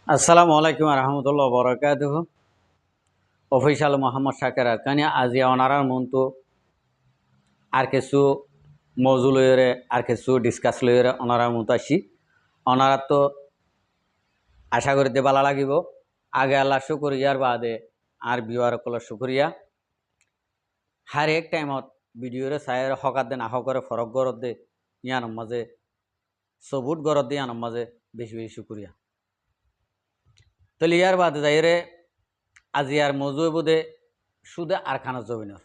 আসসালামু আলাইকুম রহমতুল্লাহ বরকাতুহ। অফিসাল মোহাম্মদ শাকের আরকানি আজি অনারার মন্তু আর কিছু মৌজু লইরে আর কিছু ডিসকাস লইরে অনারার মতো আসি। অনারার তো আশা করিতে ভালো লাগিব। আগে আল্লাহ শুকরিয়ার বাদে আর বিওয়ার কল শুকরিয়া। হার এক টাইমত ভিডিওরে চাইরে হকাত দে না হকরে ফরক গরত দে ইয়ানোর মাঝে সবুট গরত দে ইয়ানোর মাঝে বেশি বেশি শুকরিয়া। তো ইয়ার বাদে যাইরে আজি আর মৌজু বোধে শুধু আরখানা জমিনর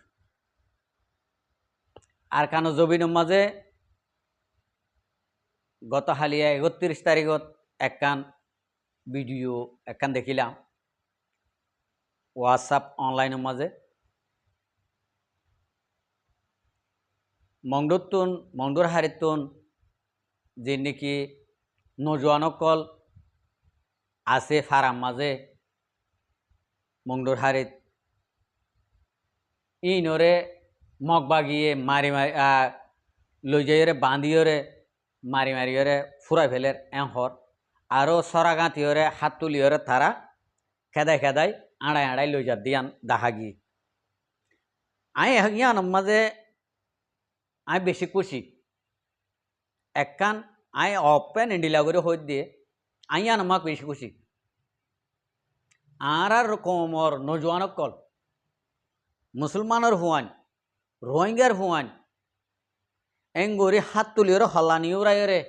আরকানো জবিনের মাঝে গত হালিয়া 31 তারিখত একখান ভিডিও একখান দেখিলাম হোয়াটসঅ্যাপ অনলাইনের মাঝে। মংডুর হারিতুন যে নাকি নজওয়ানকল আছে ফারাম মাঝে মংডুর হারিত ইনরে মগ বাগিয়ে মারি মারি লই যাইরে বান্ধিওরে মারি মারিওরে ফুরাই ফেলের এহর আরও সরাগাঁতিওরে হাত তুলিওরে তারা খেদাই খেদাই আড়াই আড়াই লই যা দিয়ান দেখা গিয়ে ইয়ান মাঝে আমি বেশি খুশি একখান অপেন ইন্ডিলা করে হই দিয়ে ইয়ান আমাক বেশি খুশি আর কমর নজওয়ানক কল মুসলমানের হুয়ান রোহিঙ্গার হুয়ান এঙ্গরি হাত তুলিওরে হল্লানিওরাইরে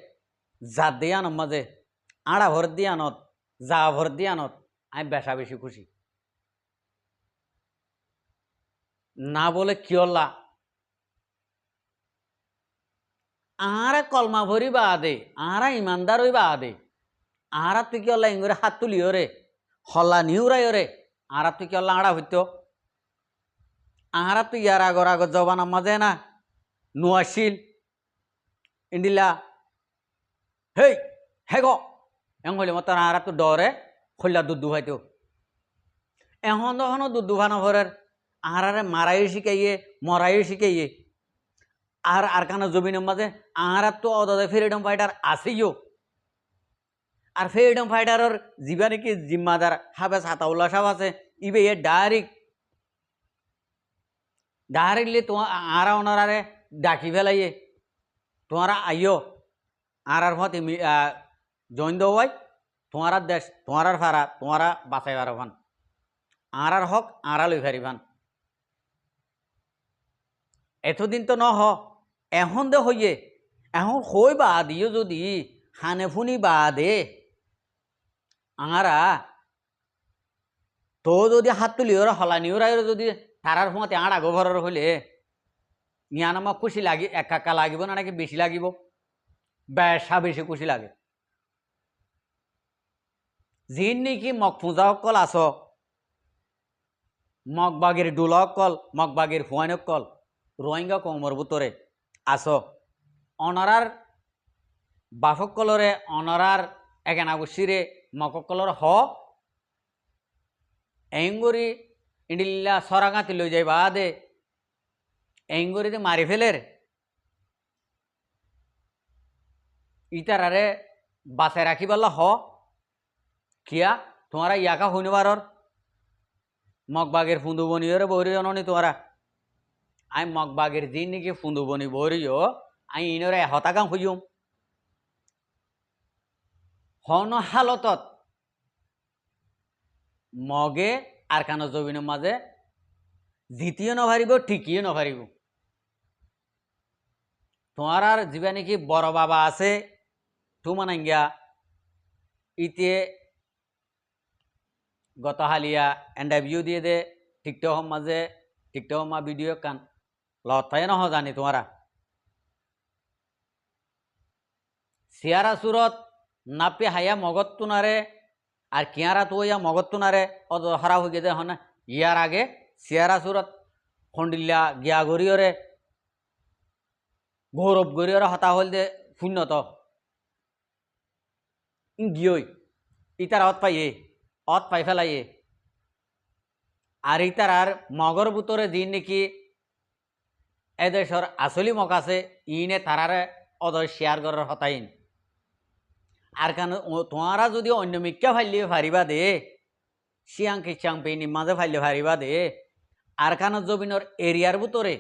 যা দিয়ান মাঝে আড়া ভর দিয়ানত যা ভর দিয়ানত আমি বেশা বেশি খুশি না বলে কিয়ল্লা আরা কলমা ভরি বাদে আরা ইমানদার হই বাদে আরা তুই কিয়ল্লা ইঙ্গরে হাত তুলিওরে হল্লা নিউরাইরে আরা তুই কিয়ল্লা আড়া হইত আরা তুই ইয়ার আগর আগর জবান মাঝে না নোয়াশিল ইন্দিলা হেই হে গো এং হইলে মতো আরা তো ডরে খল্লা দুধ দুহাইতো এখন তখনও দুধ দুহানো ভরের আহারে মারাইও শিখাইয়ে মরাইও শিখাইয়ে আর আরকানা জমিনের মাঝে আহার তো অদে ফ্রিডম ফাইটার আছেইও আর ফ্রিডম ফাইটারের যিবা নাকি জিম্মাদার হাফেজ হাতাউল্লাহ সাহেব আছে ইবে এ ডাইরেক্টলি তোমার আরা ওনারে ডাকি ফেলাইয়ে তোমারা আইও আর মতে জয়েন দেওয়াই তোমার দেশ তোমার ফারা তোমারা বাঁচাইবার ভান আর হক আরা লই ফারিবান এতদিন তো ন হ এখন দে হইয়ে এখন হই বা দিও যদি হানে ফুনি বা দে আঙারা তো যদি হাত তুলিওর হলানিওরাই যদি তারার সময়তে আড়া গোভরের হইলে ইয়ান আমার খুশি লাগি একা লাগিব না নাকি বেশি লাগিব বেশা বেশি খুশি লাগে যিন নাকি মগ পূজা অকল আস মগবাগের ডুলা অকল মগবাগের হুয়াইন অকল রোহিঙ্গা কমর বুতরে আস অনারার বাফকলরে অনারার একেনা গুছিরে মককলর হ এঙ্গুরি ইন্ডিল্লা সরাগাঁতি লই যাই বাদে এঙ্গুরিতে মারি ফেলের ইতারারে বাঁচাই রাখিবাল্লা হ কিয়া তোমারা ইয়াকা হইনবারর মগবাগের ফুন্দুবনিওরে বহরি জননি তোমারা আই মগবাগের দিন নাকি ফুন্দুবনি বহরিও আই ইনরে হতাকাম হইম হন হালতত মগে আর কানো জবিনের মাঝে জিতিও নভারিব ঠিকিও নভারিব তোমার আর যিবা নাকি বড় বাবা আছে তুমানাঙ্গিয়া ইতে গত হালিয়া ইন্টারভিউ দিয়ে দে টিকটক মাঝে টিকটক মা ভিডিও কান লতায় নহ জানি তোমারা সিয়ারা সুরত নাপি হাইয়া মগত তুনারে আর কিয়ারা তো ইয়া মগত তুনারে অত হারা হয়ে গেছে হন ইয়ার আগে সিয়ারা সুরত খন্ডিল্লা গিয়া গরিয়রে গৌরব গরিয়রে হতা হল দে শূন্যত গিয়ই ইতার অত পাই ফেলাইয়ে আর ইতার আর মগর বুতরে দিন নাকি এদেশর আসলি মগ আছে ইনে তারারে অদয় শেয়ার করার হতাইন আর কারণ তোমারা যদি অন্য মিক্কা ফাইলে ফারিবা দে সিয়াং কিচাং পেনি মাঝে ফাইলে ফারিবা দে আর কারণ জমিনের এরিয়ার ভিতরে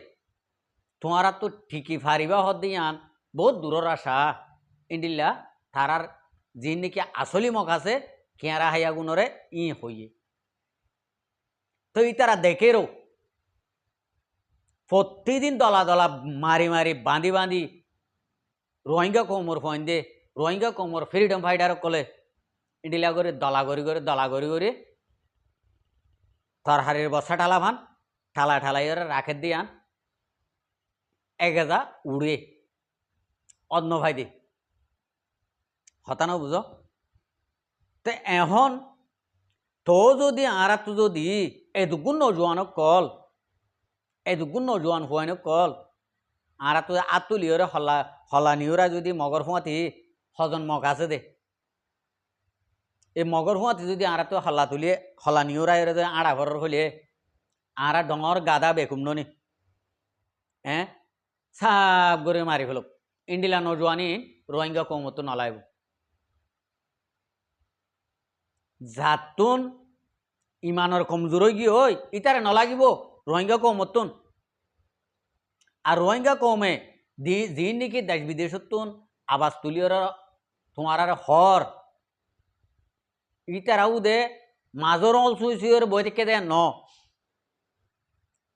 তোমারা তো ঠিকই ফারিবা হদ দিয়ান বহুত দূরের আশা ইন্ডিল্লা তারার যে নাকি আসলি মক আছে কেঁরা হাইয়া গুণরে হইয়ে তো তারা দেখেরও প্রতিদিন দলা দলা মারি মারি বাঁধি বাঁধি রোহিঙ্গা কমর ফোন দে রোহিঙ্গা কমর ফ্রিডম ফাইটার কলে ইন্ডিলা করে দলা করি তার হাড়ির বসা ঠালা ভান ঠালা ঠালাই রাখে দিয়ান এগেজা উড়ে অন্য ভাই দে হতানো বুঝো তো এখন তো যদি আর তো যদি এদুগুণ নজওয়ানক কল এদুগুণ নজওয়ান হুয়াইনক কল আর তো আতুলিওরে হলানিওরা যদি মগর ফুঁয়াতি হজন মগ আছে দে এই মগর ফুঁয়াতি যদি আর তো হল্লা তুলিয়ে হলানিওরা যদি আড়া ঘরের হলিয়ে আর ডঙর গাদা বেকুম নি হ্যাঁ সাব করে মারি ফেলক ইন্ডিলা নজওয়ানি রোহিঙ্গা কমতো নলাইব যাতুন ইমানের কমজোর হয়ে গিয়ে ওই ইতারে নলাগিব রোহিঙ্গা কমতুন আর রোহিঙ্গা কমে দিন নাকি দেশ বিদেশতুন আবাস তুলিয়র তোমার আর হর ইতারাও দে মাজর অল সুইসুইয়ের বই থেকে দেয় ন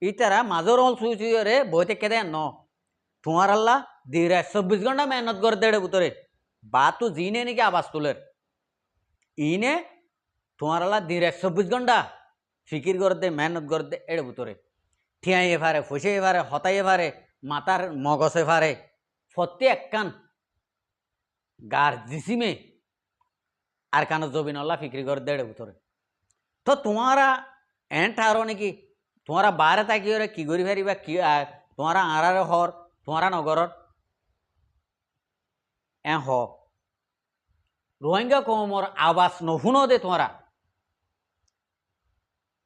ইতারা মাজর অল সুইসুইয়ের বই থেকে দেয় ন তোমার আল্লাহ 24 ঘন্টা মেহনত করে দেড়ে ভিতরে বা তো জিনে নাকি আবাস তুলের ইনে তোমার আল্লাহ 24 ঘন্টা ফিকির করে দে মেহনত করে দে এর ভিতরে ঠিয়াইয়ে ফারে ফুসে ফারে হতাইয়ে ফারে মাতার মগসে ফারে ফতে একখান গার জিসিমে আর কানো জবিন আল্লাহ ফিকির করে দেড়ে ভিতরে তো তোমারা এন্ট আরো নাকি তোমারা বারে তাকিয়ে কি করি ফারিবা কি তোমারা আড়ার হর তোমারা নগরর হ রোহিঙ্গা কমর আবাস নহুনো দে তোমারা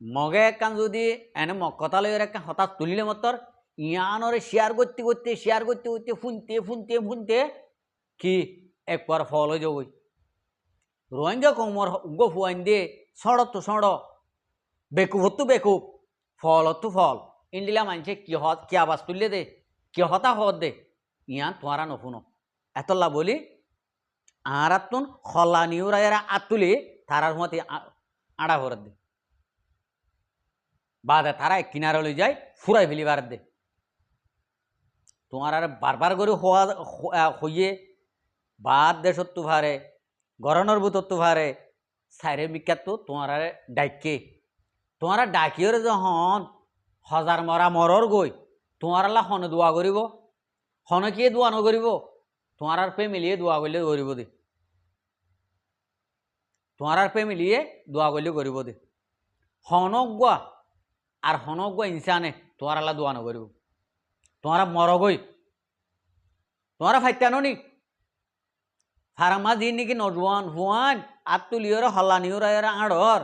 মগে একখান যদি এনে মক্কতা লইয়ের একখান হঠাৎ তুলিলে মতর ইয়ানরে শেয়ার করতে ফুনতে কি একবার ফল হয়ে যাবই রোহিঙ্গা কমর উগ্র ফুয়াইন দিয়ে সড়ত তো সড় বেকুব হতো বেকুব ফল হতো ফল ইন্ডিলা মানছে কি আবাস তুললে দে কি হতা হত দে ইয়ান তোমারা নফুনো এতলা বলি আর তুন হল্লা নিউরা আতুলি তারার মতে আড়া ভরত দে বাদে তারা কিনারে লই যায় ফুরাই ফেলিবার দে তোমার আর বারবার করে হইয়ে বাদ দেশত্ব ভারে গরনের বুতত্ব ভারে সাইরে বিখ্যাত তোমার আর ডাইকে তোমার ডাকিওর যখন হজার মরা মরর গই তোমার আল্লাহ হনে দোয়া করিব হনে কিয়ে দোয়া নকরিব তোমার আর মিলিয়ে দোয়া করলে করিব দে তোমার আর মিলিয়ে দোয়া করলে করিব দে হনগুয়া আর হনগুয়া ইনসানে তোমার আল্লাহ দোয়া নকরিব তোমারা মরগই তোমারা ফাইতানো নি ফারামা দিন নাকি নজওয়ান হুয়ান আতুলিয়র হল্লানিয়র আড়র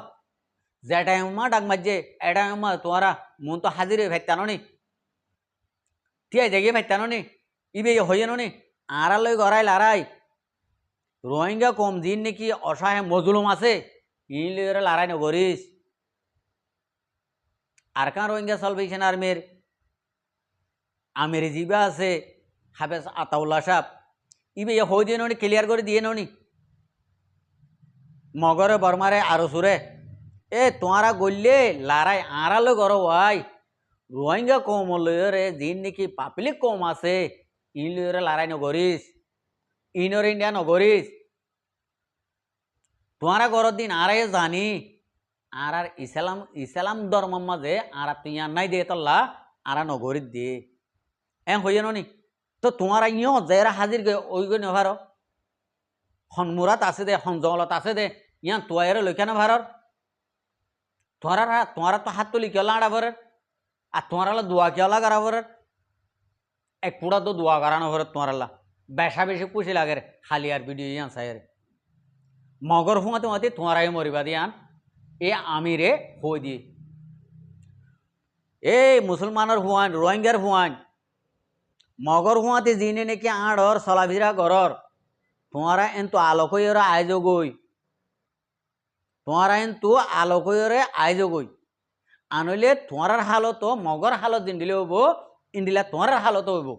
যে টাইমা ডাক মাঝে এটাইমা তোমারা মন তো হাজির হয়ে ফাইতানো নি টিয়া জাগিয়ে ফাইতানো নি ইবে হইয়ে নি আড়ালই গড়াই লারাই রোহিঙ্গা কম দিন নাকি অসহায় মজলুম আছে ইলিয়র লারাই নগরিস আর কান রোহিঙ্গা সালভেশন আর্মির আমির জিবা আছে হাফেজ আতাউল্লাহ সাহেব ইবে হয়ে দিয়ে নি ক্লিয়ার করে দিয়ে নি মগরে বর্মারে আরো সুরে তোমারা গল্লে লারাই আড়ালো গর ওয়াই রোহিঙ্গা কম লয়রে দিন নাকি পাবলিক কম আছে ইলয়রে লারাই নগরিস ইনর ইন্ডিয়া নগরিস তোমারা গরর দিন আরে জানি আর ইসলাম ধর্মের মাঝে আর তুই নাই দে তল্লা আর নগরিত দে হইয়ে নি তো তোমারা ইয় যারা হাজির গে ওই গই নেভার হনমুরাত আছে দে হনজলত আছে দে ইয়া তোয়ারে লইখানে ভারর তোমারা তো হাত তুলি কেলা আড়া ভরের আর তোমারা দোয়া কেলা করা ভরের এক পুরা তো দোয়া করানো ভরের তোমারা বেশা বেশি খুশি লাগে খালি আর ভিডিও ইয়ান সাইরে মগর ফুঁয়াতে মাতে তোমারাই মরিবা দিয়ান এ আমিরে হই দিয়ে মুসলমানের হুয়ান রোহিঙ্গার হুয়ান মগর হুয়াতে জিনে নাকি আড়র চলাফিরা ঘরর তোমারা এন তো আলোকয়রে আয়োজগই তোমারা এন তো আলোকয়রে আয়োজগই আনলে তোমার হালত মগর হালত ইন্দিলে হব ইন্দিলা তোমার হালত হইব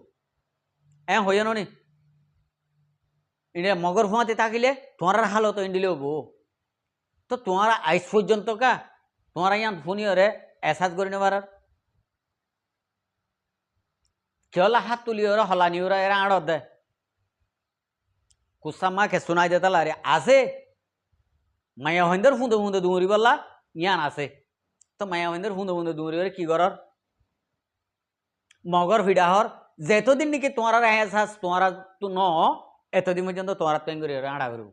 হইয়া নি ইন্ডিয়া মগর ফুঁয়াতে থাকিলে তোমার হালত ইন্দিলে হব তো তোমার আইস পর্যন্ত কা তোমার ইয়ান ফোনিওরে এসাজ করে নেবার কেলা হাত তুলিওরে হলানিওরা এরা আড়ত দেয় কুসামাকে শোনাই দে তালা আছে মায়া হইন্দর ফুঁদে ফুঁদে দুমরি বললা ইয়ান আছে তো মায়া হইন্দর ফুঁদে ফুঁদে দুমরি কি করার মগর ফিডাহর যেতদিন নাকি তোমার এহসাস তোমার তো ন এতদিন পর্যন্ত তোমার তো এঙ্গরি আড়া করব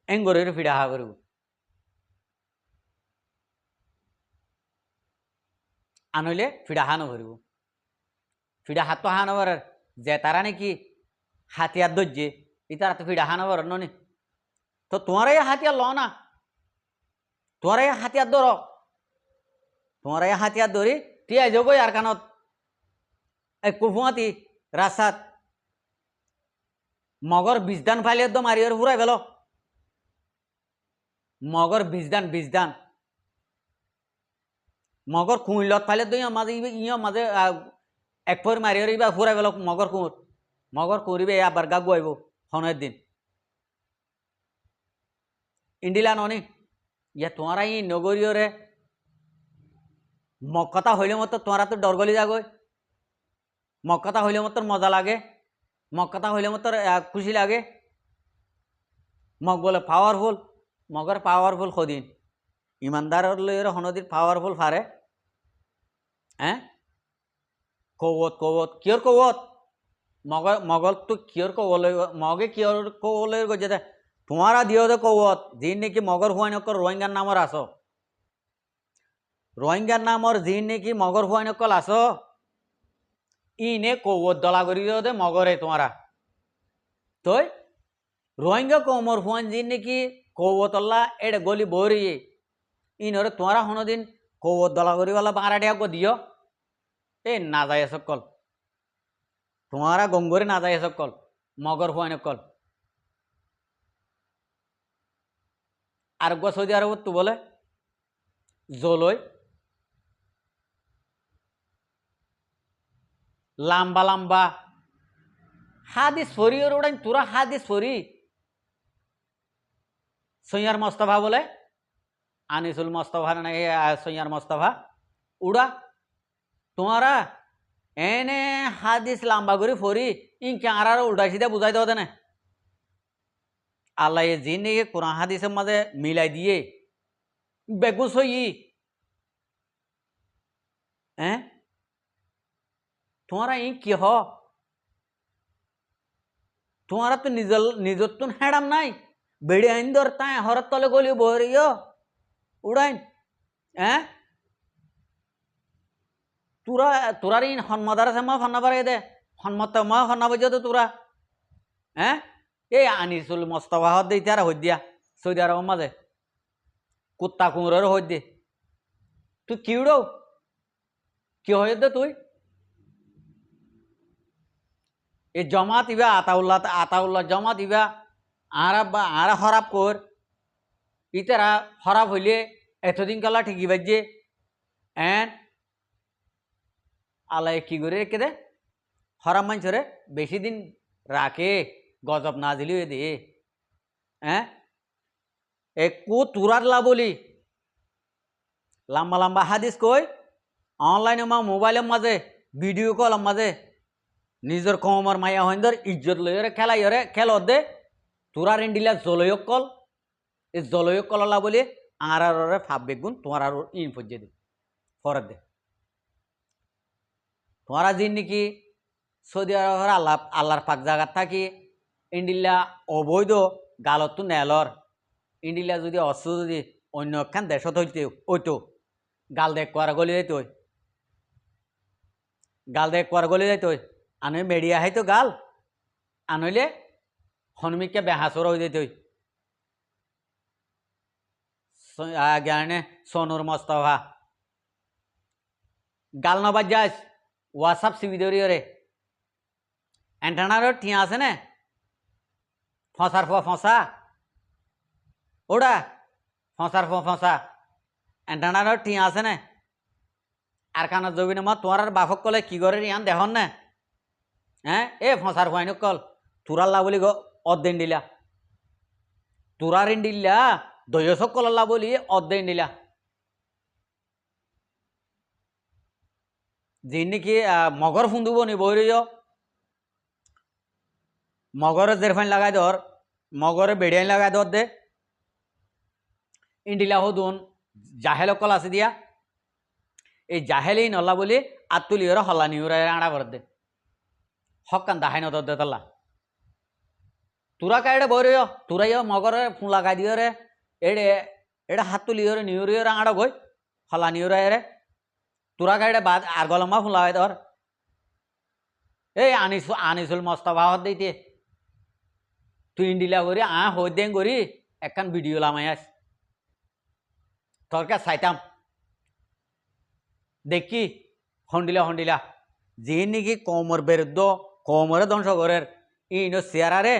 এঙ্গরি ফিডাহা করব আনলে ফিডাহা নকরিব ফিডাহা তো হা নবার যে তারা নাকি হাতিয়ার ধরছে ইতারা তো ফিডাহা নবার নি তো তোমার এই হাতিয়ার ল না তোমার এই হাতিয়ার ধর তোমার এই হাতিয়ার ধরি তুই আইজ গই আর কানত এক কুফুয়াতি রাস্তাত মগর বিজদান ফাইলে তো মারিওর ফুরাই গেল মগর বিজদান মগর কুঁইলত ফাইলে তো মাঝে এক ফর মারিওর ইবা ফুরাই গেল মগর কুঁড়িবে আবার গা গুয়াইব হনের দিন ইন্ডিলা ননি ইয়া তোমার ই নগরীয়রে মক্কতা হইলে মতো তোমারা তো ডরগলি যাগই মক্কতা হইলে মতো মজা লাগে মক্কতা হইলে মতো খুশি লাগে মগ বলে পাওয়ারফুল মগর পাওয়ারফুল সদিন ইমানদার লইরে হনদিন পাওয়ারফুল ফারে কৌত কিয়র কৌত মগল তো কিয়র কৌলে মগে কিয়র কৌলে গজে তোমারা দিও দে কৌত যিন নাকি মগর হুয়াইনকল রোহিঙ্গার নামর আস রোহিঙ্গার নামর যিন নাকি মগর হুয়াইনকল আস ইনে কৌত দলা করি দিও দে মগরে তোমারা তই রোহিঙ্গা কৌমর হুয়ান যিন নাকি কৌতল্লা এড়ে গলি বরি ইনরে তোমারা হনদিন কৌত দলা করিওয়ালা বাঁড়াটিয়া দিও এ না যায় সকল তোমারা গঙ্গরে না যায় সকল মগর হুয়াইনকল আর সৌদি আরবত তো বলে জলই লাম্বা লাম্বা হাদিস ফরি ওর ওড়াই তোরা হাদিস ফরি সৈয়ার মোস্তফা বলে আনিসুল মোস্তফা না সৈয়ার মোস্তফা উড়া তোমারা এনে হাদিস লাম্বা করে ফরি ইনকে আর উল্টা সিধা বুঝাই দেওয়া না আল্লাহ জিন নিয়ে কোরআন হাদিসের মাঝে মিলাই দিয়ে বেগুস হই তোমারা ই কি হ তোমারা তো নিজের তো হেডাম নাই বেড়ে আইন ধর তাই হরত তলে গলি বহরিও উড়াইন তোরার ইন হন্মদার আছে মা ফন্না বাড়াই দে হন্মত মা ফন্না বাজে তো তোরা এই আনিসুল মোস্তফা হদ দিতে আর হই দিয়া সৌদি আরবের মাঝে কুত্তা কুমড়ের হই দে তুই কি উড়ো কি হয়ে দে তুই এই জমাত ইবা আতাউল্লাহ জমাত ইবা আর হরাপ কর ইতারা হরাপ হইলে এতদিন কালা ঠিকই বাজছে আল্লাহ কি করে রেখে দে হরাপ মানুষরে বেশি দিন রাখে গজব না দিলেও দে একু তুরার লা বলি লম্বা লম্বা হাদিস কই অনলাইনে মা মোবাইলের মাঝে ভিডিও কলের মাঝে নিজের কমর মায়া হইন্দর ইজ্জত লইরে খেলাইরে খেলত দে তোরার ইন্ডিলা জলয়ক কল এই জলয়ক কললা বলি আর ফাপ বেগুন তোমার আর ইন ফজে দে ফরত দে তোমারা যিন নাকি সৌদি আরবের আল্লাহর পাক জায়গার থাকি ইন্ডিলা অবৈধ গালত তো নেলর ইন্ডিলা যদি অস্ত্র যদি অন্য একখান দেশত হইতে ওইতো গাল দেখ করা গলি যাইতো গাল দেখ করা গলি যাইতো আনই মেডিয়া হাইতো গাল আনইলে হনমিককে বেহাসর হয়ে যেত জ্ঞানে সোনুর মোস্তফা গাল নবাজ যাস হোয়াটসঅ্যাপ সিবিদরিয়রে এন্টানার ঠিয়া আছে না ফসার ফসা ওটা ফসার ফসা এন্টানার টিয়া আছে না আর কানা জবি না তোমার আর বাপক কলে কি করে ইয়ান দেখন না হ্যাঁ এ ফসার ফাইন কল তুরাল্লা বলি অর্ধেন দিলা তুরার ইন্ডিল্লা দয়সক কল্লা বলি অর্ধেন দিলা যে নাকি মগর ফুন্দুব নি বই মগরে জেরফাইন লাগাই ধর মগরে বেড়িয়াইন লাগাই ধর দে ইন্ডিলা হদুন জাহেল কল আছে দিয়া এই জাহেলি নল্লা বলি আতুলি ওরা হল্লা নিউরা আড়া ভর দে হকান দাহাই নদর দে তল্লা তুরা কাইডে বই তুরাই মগরে ফোন লাগাই দিও রে এড়ে এটা হাত তুলি রে নিউরিও আড়া গই হল্লা নিউরা রে তুরা কাইডে বাদ আর গলমা ফোন লাগাই ধর এই আনিসুল মস্তফা হত দিতে তুই ইন্ডিলা করি হই দেন করি একখান ভিডিও লামাই আস তরকা চাইতাম দেখি হন্ডিলা যে নাকি কমর বিরুদ্ধ কমরে ধ্বংস করের ইনো চেয়ারারে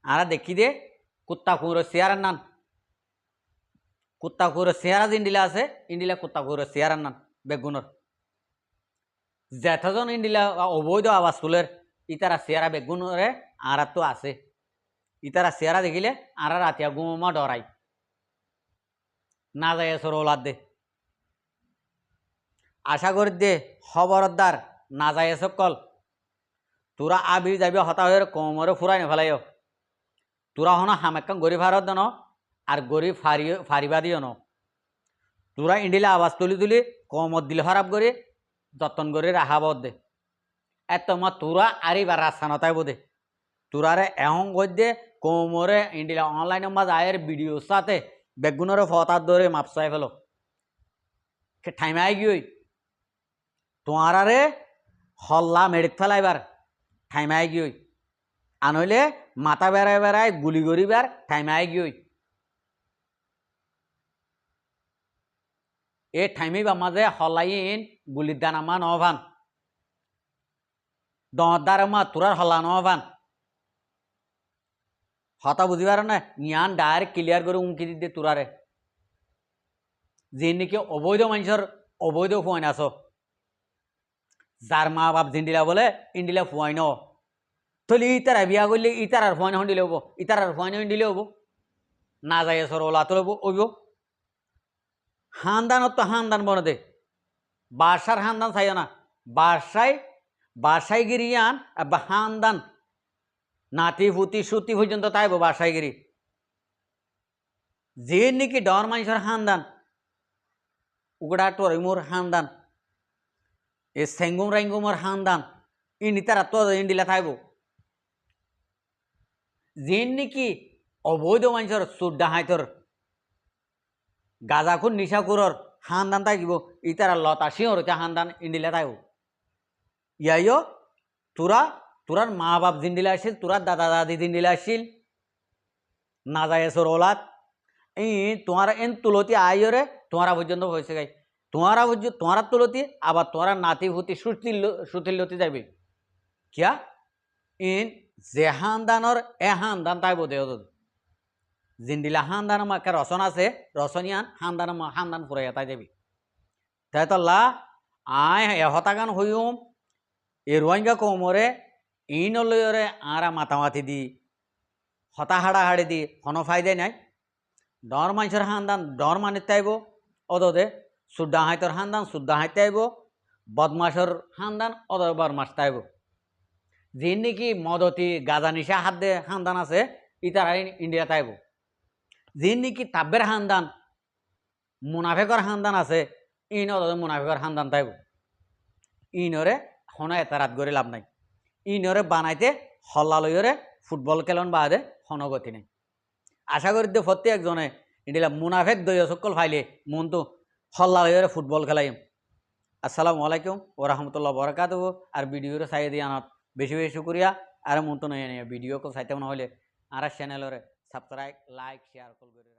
আরা দেখি দে কুত্তা কুকুর চেয়ারার নান কুত্তা কুকুর চেয়ারা যে ইন্ডিলা আছে ইন্ডিলা কুত্তা কুকুর চেয়ারার নান বেগুনর যেতজন ইন্ডিলা অবৈধ আবাস তুলের ইতারা চেয়ারা বেগুনরে আর তো আছে ইতারা চেয়ারা দেখিলে আর রাতিয়া গুমা ডরাই না যায় সর ওলাদ দে আশা করি দে খবরদার না যায় সকল তোরা আবি যাবি হতা হয়ে কমরে ফুরাই নেফেলাইও তোরা হন হামেকান গরিব হারত ন আর গরিব ফারিবা দিও ন তোরা ইন্ডিলা আওয়াজ তুলি কমত দিল খারাপ করে যতন করে রাখাবত দে এত মা তোরা আরিবার রাস্তা নতাইব দে তোরারে এহং দে কমরে ইন্ডিলা অনলাইন মাঝ আয়ের ভিডিও সাথে বেগুনের ফতার ধরে মাপসাই ফেলো ঠাইমাই গিয়ে তোমারে হল্লা মেডিক ফেলাইবার ঠাইমাই গিয়ে আনইলে মাথা বেড়াই গুলি করিবার ঠাইমাই গিয়ে এ ঠাইমিবা মাঝে হল্লাইন গুলির দানামা নভান দর মা তোরার হল্লা নভান হতা বুঝিবার না ইয়ান ডাইরেক্ট ক্লিয়ার করে উমকি দিতে তোরারে যে নাকি অবৈধ মানুষের অবৈধ ফুয়াইন আস যার মা বাপ জিন্ডিলা বলে ইন্ডিলা ফুয়াইন তলি ইতারা বিয়া করলে ইতারার ফুয়াইন হন্ডিলে হবো ইতারার ফুয়াইন হন্ডিলে হবো না যায় সর ওলা তো ওইব হানদানত তো হানদান বনে দে বাসার হানদান চাইও না বাসায় গিরিয়ান হানদান নাতি ফুতি সুতি পর্যন্ত তাইব বাসাইগিরি যে নাকি ডর মানুষের হানদান উগড়া টরিমোর হানদান এ সেঙ্গুম রাইঙ্গুমর হানদান ইনি তারা তো ইন্ডিলা থাইব যে নাকি অবৈধ মানুষের চুড্ডা হাইতর গাজাখুর নিশাকুরর হানদান থাকিব ই তারা লতা সিংহর হানদান ইন্ডিলা থাইব ইয়াইও তোরার মা বাপ জিন্ডিলা আসিল তোরার দাদা দাদি জিন্ডিলা আসিল না যায় সর ওলাদ এই তোমার এন তুলতি আইরে তোমারা পর্যন্ত হয়েছে গাই তোমারা তুলতি আবার তোমার নাতি ভূতি সুতিল্লতি যাবে কিয়া ইন যে হানদানর এ হানদান তাই বোধ জিন্ডিলা হানদান মাকে রসন আছে রসনিয়ান হানদান ফুরাইয়া তাই যাবি তাই তো লা আয় এহতাগান হইম এ রোহিঙ্গা কমরে ইন লয়রে আরা মাতামাতি দি হতা হাড়াহাড়ি দি কোনো ফায়দাই নাই ডর মানুষের হানদান ডর মানিতে আইব অদদে সুদ্দা হাইতর হানদান সুদ্দা হাইতে আইব বদমাসর হানদান অদর বদমাস তাইব যে নাকি মদতি গাজা নিশা হাত দে হানদান আছে ইতারা ইন্ডিয়া তাইব যে নাকি তাব্বের হানদান মুনাফেকর হানদান আছে ইন অদদে মুনাফেকর হানদান তাইব ইনরে হনো এতারাত করে লাভ নাই ইনরে বানাইতে হল্লা লইরে ফুটবল খেলন বাদে হনগতি নেই আশা করি দে প্রত্যেকজনে ইন্ডিলা মুনাফেক দই সকল ফাইলে মন তো হল্লা লইরে ফুটবল খেলাইম আসসালামু আলাইকুম ও রহমতুল্লাহ বরকাতুহু আর ভিডিওরে চাই দিয়ে আনাত বেশি বেশি শুক্রিয়া আর মন তো নয় ভিডিও কো চাইতে না হলে আর চ্যানেলরে সাবস্ক্রাইব লাইক শেয়ার করে